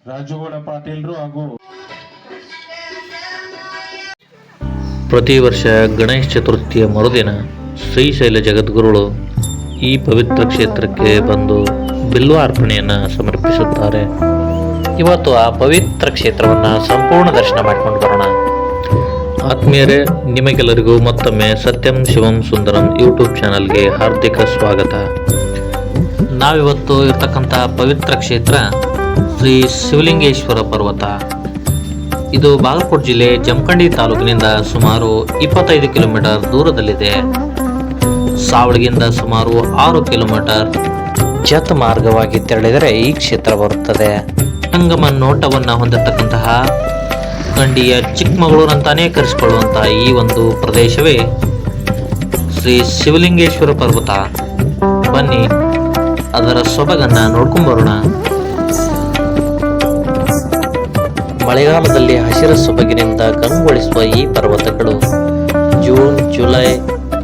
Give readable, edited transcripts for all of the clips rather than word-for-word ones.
ರಾಜುಗೌಡ ಪಾಟೀಲ್ರು ಹಾಗೂ ಪ್ರತಿ ವರ್ಷ ಗಣೇಶ ಚತುರ್ಥಿಯ ಮರುದಿನ ಶ್ರೀಶೈಲ ಜಗದ್ಗುರುಗಳು ಈ ಪವಿತ್ರ ಕ್ಷೇತ್ರಕ್ಕೆ ಬಂದು ಬಿಲ್ವಾರ್ಪಣೆಯನ್ನು ಸಮರ್ಪಿಸುತ್ತಾರೆ. ಇವತ್ತು ಆ ಪವಿತ್ರ ಕ್ಷೇತ್ರವನ್ನು ಸಂಪೂರ್ಣ ದರ್ಶನ ಮಾಡಿಕೊಂಡು ಬರೋಣ. ಆತ್ಮೀಯರೇ, ನಿಮಗೆಲ್ಲರಿಗೂ ಮತ್ತೊಮ್ಮೆ ಸತ್ಯಂ ಶಿವಂ ಸುಂದರಂ ಯೂಟ್ಯೂಬ್ ಚಾನಲ್ಗೆ ಹಾರ್ದಿಕ ಸ್ವಾಗತ. ನಾವಿವತ್ತು ಇರ್ತಕ್ಕಂಥ ಪವಿತ್ರ ಕ್ಷೇತ್ರ ಶ್ರೀ ಶಿವಲಿಂಗೇಶ್ವರ ಪರ್ವತ. ಇದು ಬಾಗಲಕೋಟೆ ಜಿಲ್ಲೆ ಜಮಖಂಡಿ ತಾಲೂಕಿನಿಂದ ಸುಮಾರು 25 ಕಿಲೋಮೀಟರ್ ದೂರದಲ್ಲಿದೆ. ಸಾವಳಗಿಂದ ಸುಮಾರು 6 ಕಿಲೋಮೀಟರ್ ಜತ ಮಾರ್ಗವಾಗಿ ತೆರಳಿದರೆ ಈ ಕ್ಷೇತ್ರ ಬರುತ್ತದೆ. ಸಂಗಮ ನೋಟವನ್ನು ಹೊಂದಿರತಕ್ಕಂತಹ ಕಂಡಿಯ ಚಿಕ್ಕಮಗಳೂರು ಅಂತಾನೇ ಕರೆಸಿಕೊಳ್ಳುವಂತಹ ಈ ಒಂದು ಪ್ರದೇಶವೇ ಶ್ರೀ ಶಿವಲಿಂಗೇಶ್ವರ ಪರ್ವತ. ಬನ್ನಿ ಅದರ ಸೊಬಗನ್ನು ನೋಡ್ಕೊಂಬರೋಣ. ಮಳೆಗಾಲದಲ್ಲಿ ಹಸಿರ ಸೊಬಗಿನಿಂದ ಕಂಗೊಳಿಸುವ ಈ ಪರ್ವತಗಳು ಜೂನ್, ಜುಲೈ,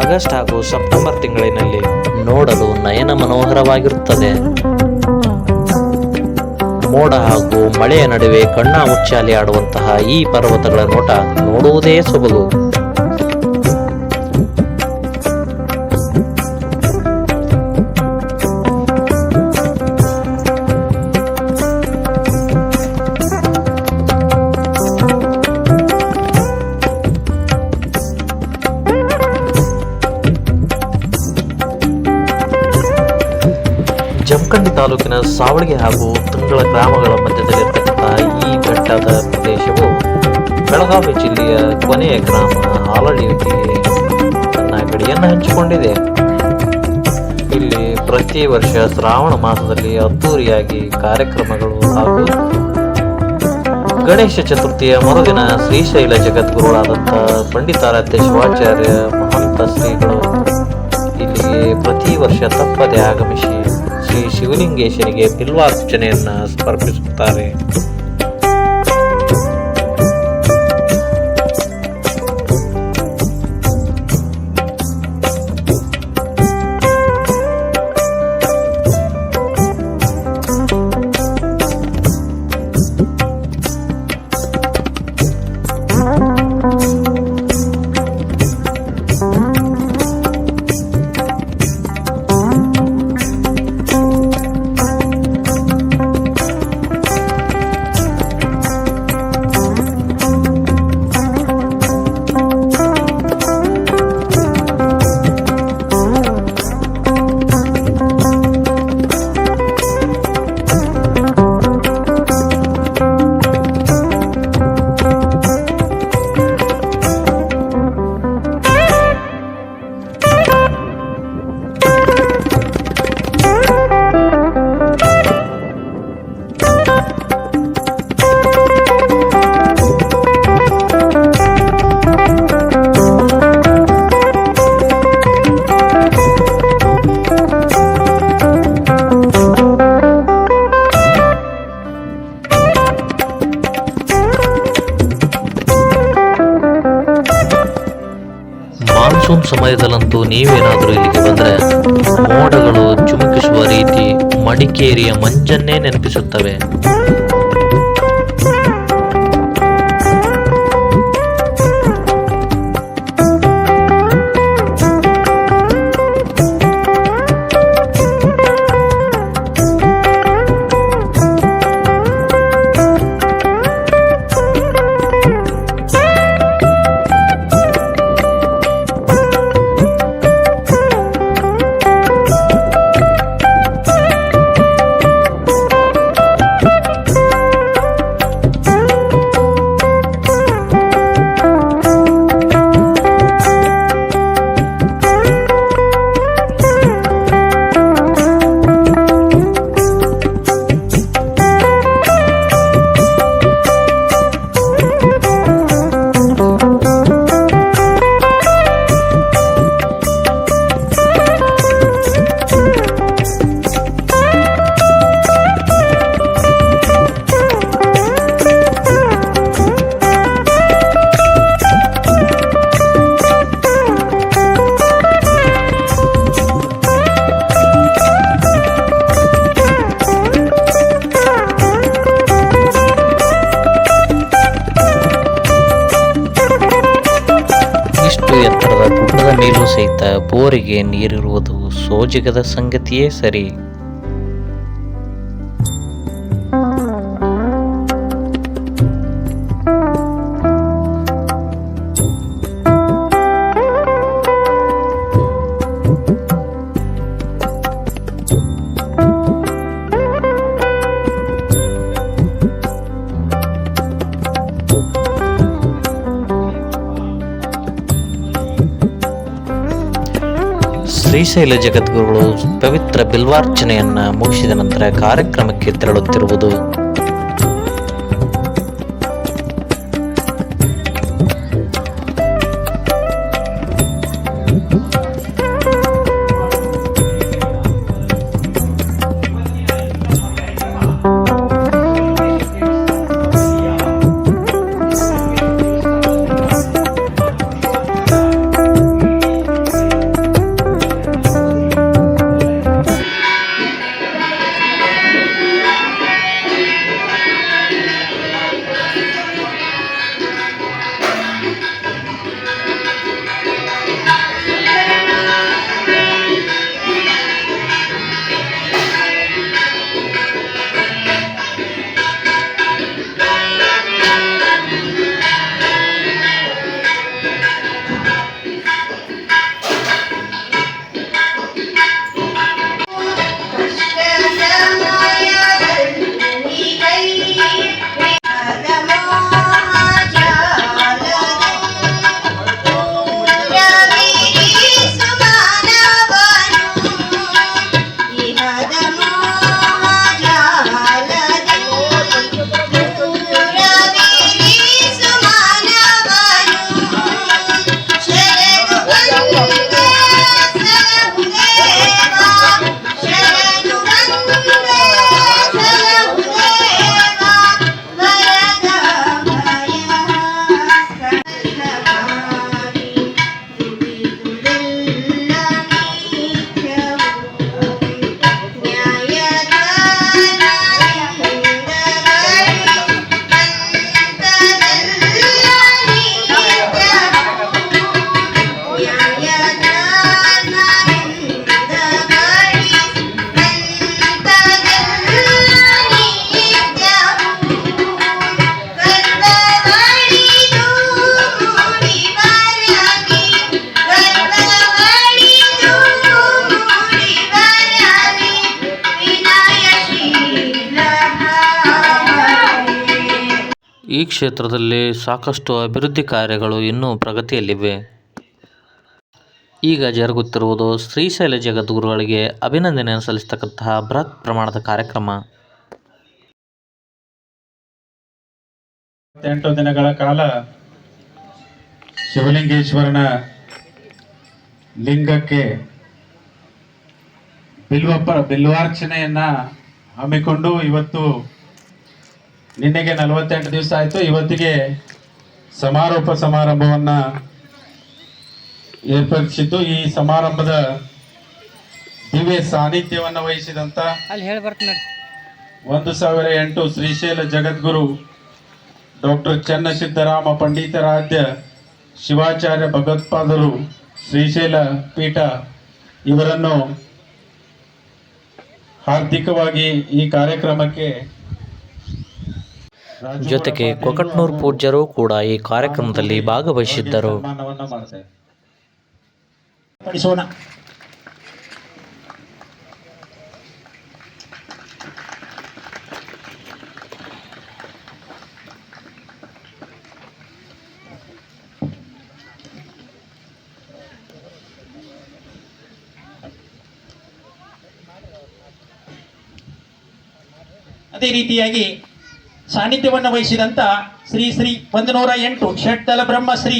ಆಗಸ್ಟ್ ಹಾಗೂ ಸೆಪ್ಟೆಂಬರ್ ತಿಂಗಳಿನಲ್ಲಿ ನೋಡಲು ನಯನ ಮನೋಹರವಾಗಿರುತ್ತದೆ. ಮೋಡ ಹಾಗೂ ಮಳೆಯ ನಡುವೆ ಕಣ್ಣ ಮುಚ್ಚಾಲಿ ಆಡುವಂತಹ ಈ ಪರ್ವತಗಳ ನೋಟ ನೋಡುವುದೇ ಸೊಬಗು. ಜಮಖಂಡಿ ತಾಲೂಕಿನ ಸಾವಳಗಿ ಹಾಗೂ ತುಂಗಳ ಗ್ರಾಮಗಳ ಮಧ್ಯದಲ್ಲಿರ್ತಕ್ಕಂತಹ ಈ ಬೆಟ್ಟದ ಪ್ರದೇಶವು ಬೆಳಗಾವಿ ಜಿಲ್ಲೆಯ ಕೊನೆಯ ಗ್ರಾಮ ಆಲಳಿಯೊಂದಿಗೆ ತನ್ನ ಗಡಿಯನ್ನು ಹಂಚಿಕೊಂಡಿದೆ. ಇಲ್ಲಿ ಪ್ರತಿ ವರ್ಷ ಶ್ರಾವಣ ಮಾಸದಲ್ಲಿ ಅದ್ದೂರಿಯಾಗಿ ಕಾರ್ಯಕ್ರಮಗಳು ಹಾಗೂ ಗಣೇಶ ಚತುರ್ಥಿಯ ಮರುದಿನ ಶ್ರೀಶೈಲ ಜಗದ್ಗುರುಗಳಾದಂಥ ಪಂಡಿತಾರಾಧ್ಯ ಶಿವಾಚಾರ್ಯ ಮಹಂತ ಶ್ರೀಗಳು ಇಲ್ಲಿಗೆ ಪ್ರತಿ ವರ್ಷ ತಪ್ಪದೆ ಆಗಮಿಸಿ ಶ್ರೀ ಶಿವಲಿಂಗೇಶನಿಗೆ ಬಿಲ್ವಾರ್ಚನೆಯನ್ನು ಸಮರ್ಪಿಸುತ್ತಾರೆ. ಮಾನ್ಸೂನ್ ಸಮಯದಲ್ಲಂತೂ ನೀವೇನಾದರೂ ಇಲ್ಲಿಗೆ ಬಂದರೆ ಮೋಡಗಳು ಚುಮುಕಿಸುವ ರೀತಿ ಮಡಿಕೇರಿಯ ಮಂಜನ್ನೇ ನೆನಪಿಸುತ್ತವೆ. ಸಹಿತ ಬೋರಿಗೆ ನೀರಿರುವುದು ಸೋಜಿಗದ ಸಂಗತಿಯೇ ಸರಿ. ಶ್ರೀಶೈಲ ಜಗದ್ಗುರುಗಳು ಪವಿತ್ರ ಬಿಲ್ವಾರ್ಚನೆಯನ್ನ ಮುಗಿಸಿದ ನಂತರ ಕಾರ್ಯಕ್ರಮಕ್ಕೆ ತೆರಳುತ್ತಿರುವುದು. ಈ ಕ್ಷೇತ್ರದಲ್ಲಿ ಸಾಕಷ್ಟು ಅಭಿವೃದ್ಧಿ ಕಾರ್ಯಗಳು ಇನ್ನೂ ಪ್ರಗತಿಯಲ್ಲಿವೆ. ಈಗ ಜರುಗುತ್ತಿರುವುದು ಶ್ರೀಶೈಲ ಜಗದ್ಗುರುಗಳಿಗೆ ಅಭಿನಂದನೆಯನ್ನು ಸಲ್ಲಿಸತಕ್ಕಂತಹ ಬೃಹತ್ ಪ್ರಮಾಣದ ಕಾರ್ಯಕ್ರಮ. 8 ದಿನಗಳ ಕಾಲ ಶಿವಲಿಂಗೇಶ್ವರನ ಲಿಂಗಕ್ಕೆ ಬಿಲ್ವಾರ್ಚನೆಯನ್ನ ಹಮ್ಮಿಕೊಂಡು ಇವತ್ತು ನಿನ್ನೆಗೆ 48 ದಿವಸ ಆಯಿತು. ಇವತ್ತಿಗೆ ಸಮಾರೋಪ ಸಮಾರಂಭವನ್ನ ಏರ್ಪಡಿಸಿದ್ದು. ಈ ಸಮಾರಂಭದ ದಿವ್ಯ ಸಾನ್ನಿಧ್ಯವನ್ನು ವಹಿಸಿದಂತ 1008 ಶ್ರೀಶೈಲ ಜಗದ್ಗುರು ಡಾಕ್ಟರ್ ಚನ್ನಸಿದ್ದರಾಮ ಪಂಡಿತಾರಾಧ್ಯ ಶಿವಾಚಾರ್ಯ ಭಗವತ್ಪಾದರು ಶ್ರೀಶೈಲ ಪೀಠ ಇವರನ್ನು ಹಾರ್ದಿಕವಾಗಿ ಈ ಕಾರ್ಯಕ್ರಮಕ್ಕೆ ಜೊತೆಗೆ ಕೊಕಟ್ನೂರ್ ಪೂಜ್ಯರು ಕೂಡ ಈ ಕಾರ್ಯಕ್ರಮದಲ್ಲಿ ಭಾಗವಹಿಸಿದ್ದರು. ಅದೇ ರೀತಿಯಾಗಿ ಸಾನ್ನಿಧ್ಯವನ್ನು ವಹಿಸಿದಂತ ಶ್ರೀ 108 ಷಟ್ದಳ ಬ್ರಹ್ಮ ಶ್ರೀ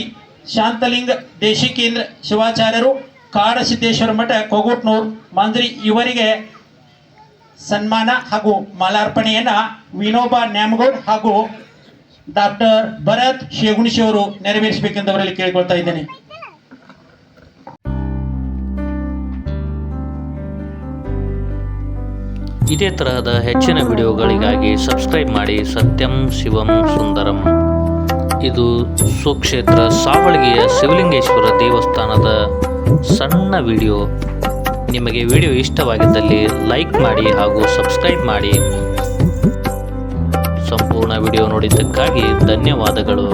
ಶಾಂತಲಿಂಗ ದೇಶಿಕೇಂದ್ರ ಶಿವಾಚಾರ್ಯರು ಕಾಡಸಿದ್ದೇಶ್ವರ ಮಠ ಕೊಗಟ್ನೂರ್ ಮಾಂಜ್ರಿ ಇವರಿಗೆ ಸನ್ಮಾನ ಹಾಗೂ ಮಾಲಾರ್ಪಣೆಯನ್ನ ವಿನೋಬಾ ನ್ಯಾಮಗೌಡ್ ಹಾಗೂ ಡಾಕ್ಟರ್ ಭರತ್ ಶೇಗುಣಿಶಿ ಅವರು ನೆರವೇರಿಸಬೇಕೆಂದು ಅವರಲ್ಲಿ ಕೇಳಿಕೊಳ್ತಾ ಇದ್ದೇನೆ. ಇದೇ ತರಹದ ಹೆಚ್ಚಿನ ವಿಡಿಯೋಗಳಿಗಾಗಿ ಸಬ್ಸ್ಕ್ರೈಬ್ ಮಾಡಿ. ಸತ್ಯಂ ಶಿವಂ ಸುಂದರಂ. ಇದು ಸುಕ್ಷೇತ್ರ ಸಾವಳಗಿಯ ಶಿವಲಿಂಗೇಶ್ವರ ದೇವಸ್ಥಾನದ ಸಣ್ಣ ವಿಡಿಯೋ. ನಿಮಗೆ ವಿಡಿಯೋ ಇಷ್ಟವಾಗಿದ್ದಲ್ಲಿ ಲೈಕ್ ಮಾಡಿ ಹಾಗೂ ಸಬ್ಸ್ಕ್ರೈಬ್ ಮಾಡಿ. ಸಂಪೂರ್ಣ ವಿಡಿಯೋ ನೋಡಿದ್ದಕ್ಕಾಗಿ ಧನ್ಯವಾದಗಳು.